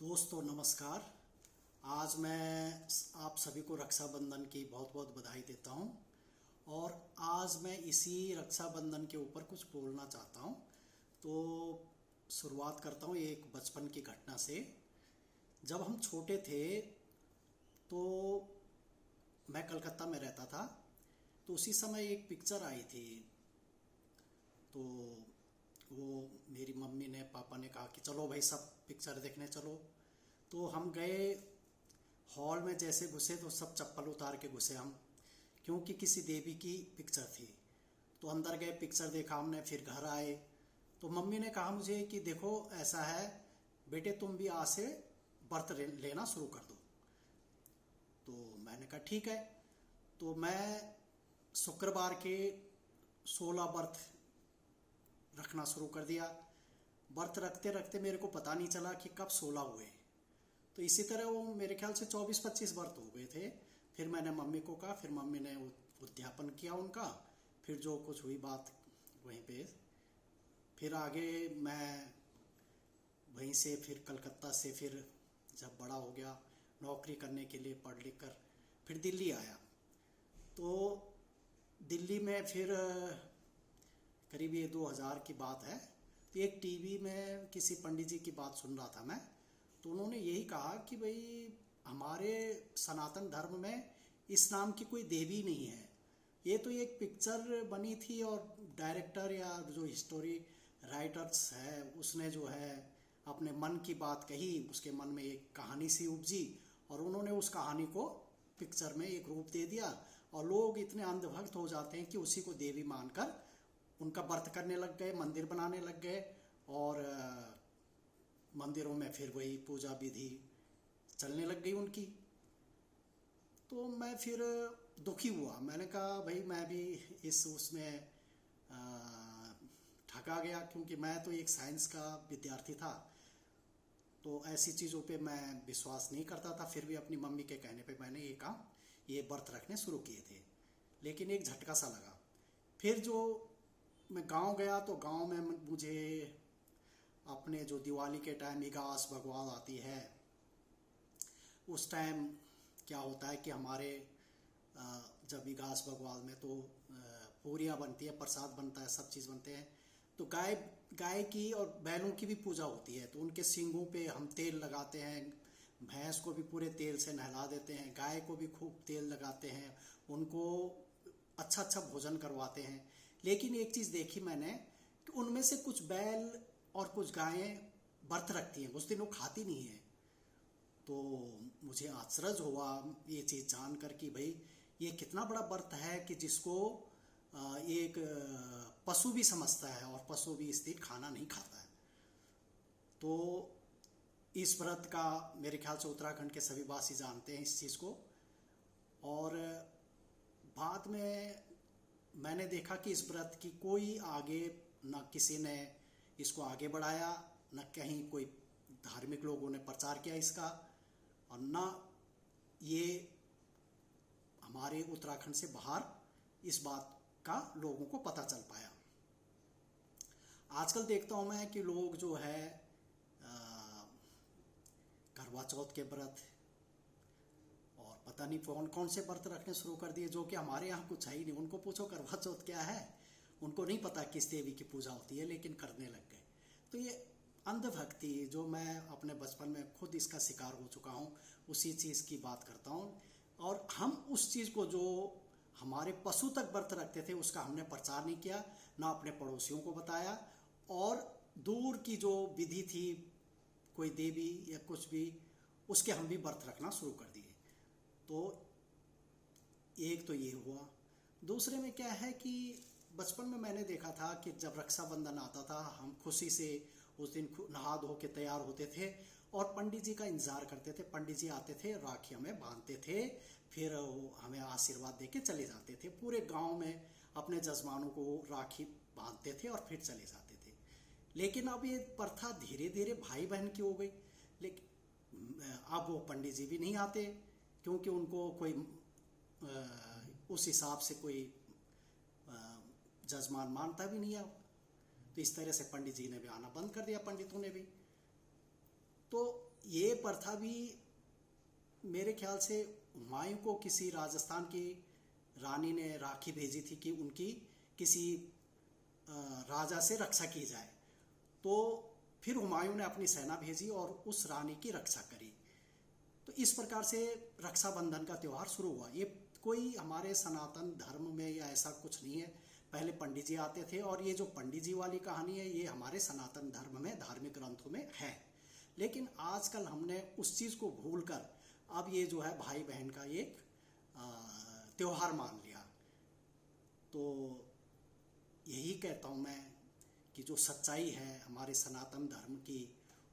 दोस्तों नमस्कार। आज मैं आप सभी को रक्षाबंधन की बहुत बहुत बधाई देता हूं और आज मैं इसी रक्षाबंधन के ऊपर कुछ बोलना चाहता हूं। तो शुरुआत करता हूं एक बचपन की घटना से। जब हम छोटे थे तो मैं कलकत्ता में रहता था, तो उसी समय एक पिक्चर आई थी। तो वो मेरी मम्मी ने पापा ने कहा कि चलो भाई सब पिक्चर देखने चलो। तो हम गए। हॉल में जैसे घुसे तो सब चप्पल उतार के घुसे हम, क्योंकि किसी देवी की पिक्चर थी। तो अंदर गए, पिक्चर देखा हमने, फिर घर आए। तो मम्मी ने कहा मुझे कि देखो ऐसा है बेटे, तुम भी आज से व्रत लेना शुरू कर दो। तो मैंने कहा ठीक है। तो मैं शुक्रवार के 16 व्रत रखना शुरू कर दिया। व्रत रखते रखते मेरे को पता नहीं चला कि कब 16 हुए। तो इसी तरह वो मेरे ख्याल से 24-25 व्रत हो गए थे। फिर मैंने मम्मी को कहा, फिर मम्मी ने उद्यापन किया उनका। फिर जो कुछ हुई बात वहीं पे। फिर आगे मैं वहीं से फिर कलकत्ता से फिर जब बड़ा हो गया, नौकरी करने के लिए पढ़ लिख कर फिर दिल्ली आया। तो दिल्ली में फिर करीब ये 2000 की बात है। तो एक टीवी में किसी पंडित जी की बात सुन रहा था मैं। तो उन्होंने यही कहा कि भाई हमारे सनातन धर्म में इस नाम की कोई देवी नहीं है। ये तो एक पिक्चर बनी थी और डायरेक्टर या जो हिस्टोरी राइटर्स है उसने जो है अपने मन की बात कही, उसके मन में एक कहानी सी उपजी और उन्होंने उस कहानी को पिक्चर में एक रूप दे दिया। और लोग इतने अंधभक्त हो जाते हैं कि उसी को देवी मानकर उनका व्रत करने लग गए, मंदिर बनाने लग गए और मंदिरों में फिर वही पूजा विधि चलने लग गई उनकी। तो मैं फिर दुखी हुआ। मैंने कहा भाई मैं भी इस उसमें ठगा गया, क्योंकि मैं तो एक साइंस का विद्यार्थी था। तो ऐसी चीज़ों पे मैं विश्वास नहीं करता था। फिर भी अपनी मम्मी के कहने पे मैंने ये व्रत रखने शुरू किए थे। लेकिन एक झटका सा लगा। फिर जो मैं गांव गया तो गांव में मुझे अपने जो दिवाली के टाइम इगास भगवान आती है, उस टाइम क्या होता है कि हमारे जब इगास भगवान में तो पूरियाँ बनती है, प्रसाद बनता है, सब चीज़ बनते हैं। तो गाय की और बैलों की भी पूजा होती है। तो उनके सींगों पे हम तेल लगाते हैं, भैंस को भी पूरे तेल से नहला देते हैं, गाय को भी खूब तेल लगाते हैं, उनको अच्छा अच्छा भोजन करवाते हैं। लेकिन एक चीज़ देखी मैंने कि उनमें से कुछ बैल और कुछ गायें व्रत रखती हैं, उस दिन वो खाती नहीं है। तो मुझे आश्चर्य हुआ ये चीज़ जानकर कि भाई ये कितना बड़ा व्रत है कि जिसको एक पशु भी समझता है और पशु भी इस दिन खाना नहीं खाता है। तो इस व्रत का मेरे ख्याल से उत्तराखंड के सभी वासी जानते हैं इस चीज़ को। और बाद में मैंने देखा कि इस व्रत की कोई आगे न किसी ने इसको आगे बढ़ाया, न कहीं कोई धार्मिक लोगों ने प्रचार किया इसका, और न ये हमारे उत्तराखंड से बाहर इस बात का लोगों को पता चल पाया। आजकल देखता हूँ मैं कि लोग जो है करवा चौथ के व्रत और पता नहीं कौन कौन से व्रत रखने शुरू कर दिए, जो कि हमारे यहाँ कुछ है ही नहीं। उनको पूछो करवा चौथ क्या है, उनको नहीं पता किस देवी की पूजा होती है, लेकिन करने लग गए। तो ये अंधभक्ति जो मैं अपने बचपन में खुद इसका शिकार हो चुका हूँ, उसी चीज़ की बात करता हूँ। और हम उस चीज़ को जो हमारे पशु तक व्रत रखते थे उसका हमने प्रचार नहीं किया, ना अपने पड़ोसियों को बताया। और दूर की जो विधि थी, कोई देवी या कुछ भी, उसके हम भी व्रत रखना शुरू कर दिए। तो एक तो ये हुआ। दूसरे में क्या है कि बचपन में मैंने देखा था कि जब रक्षाबंधन आता था हम खुशी से उस दिन नहा धो के तैयार होते थे और पंडित जी का इंतजार करते थे। पंडित जी आते थे, राखी हमें बांधते थे, फिर हमें आशीर्वाद देके चले जाते थे। पूरे गांव में अपने जजमानों को राखी बांधते थे और फिर चले जाते थे। लेकिन अब ये प्रथा धीरे धीरे भाई बहन की हो गई। लेकिन अब वो पंडित जी भी नहीं आते, क्योंकि उनको कोई उस हिसाब से कोई जजमान मानता भी नहीं है। तो इस तरह से पंडित जी ने भी आना बंद कर दिया, पंडितों ने भी। तो ये प्रथा भी मेरे ख्याल से हुमायूं को किसी राजस्थान की रानी ने राखी भेजी थी कि उनकी किसी राजा से रक्षा की जाए। तो फिर हुमायूं ने अपनी सेना भेजी और उस रानी की रक्षा करी। तो इस प्रकार से रक्षाबंधन का त्यौहार शुरू हुआ। ये कोई हमारे सनातन धर्म में या ऐसा कुछ नहीं है। पहले पंडित जी आते थे और ये जो पंडित जी वाली कहानी है ये हमारे सनातन धर्म में धार्मिक ग्रंथों में है। लेकिन आजकल हमने उस चीज़ को भूलकर अब ये जो है भाई बहन का एक त्योहार मान लिया। तो यही कहता हूँ मैं कि जो सच्चाई है हमारे सनातन धर्म की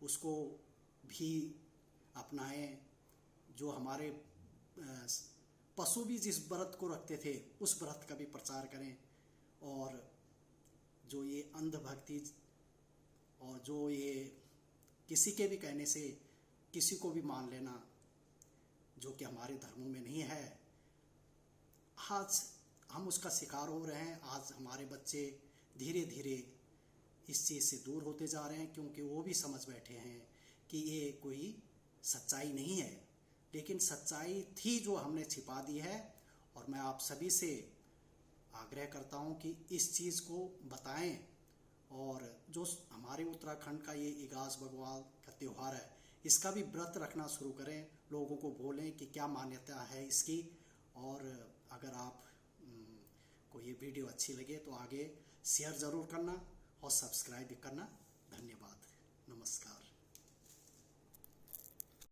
उसको भी अपनाएं। जो हमारे पशु भी जिस व्रत को रखते थे उस व्रत का भी प्रचार करें। और जो ये अंधभक्ति और जो ये किसी के भी कहने से किसी को भी मान लेना जो कि हमारे धर्मों में नहीं है, आज हम उसका शिकार हो रहे हैं। आज हमारे बच्चे धीरे धीरे इस चीज़ से दूर होते जा रहे हैं क्योंकि वो भी समझ बैठे हैं कि ये कोई सच्चाई नहीं है। लेकिन सच्चाई थी जो हमने छिपा दी है। और मैं आप सभी से आग्रह करता हूँ कि इस चीज़ को बताएं। और जो हमारे उत्तराखंड का ये इगास भगवान का त्यौहार है इसका भी व्रत रखना शुरू करें। लोगों को बोलें कि क्या मान्यता है इसकी। और अगर आप को ये वीडियो अच्छी लगे तो आगे शेयर ज़रूर करना और सब्सक्राइब भी करना। धन्यवाद। नमस्कार।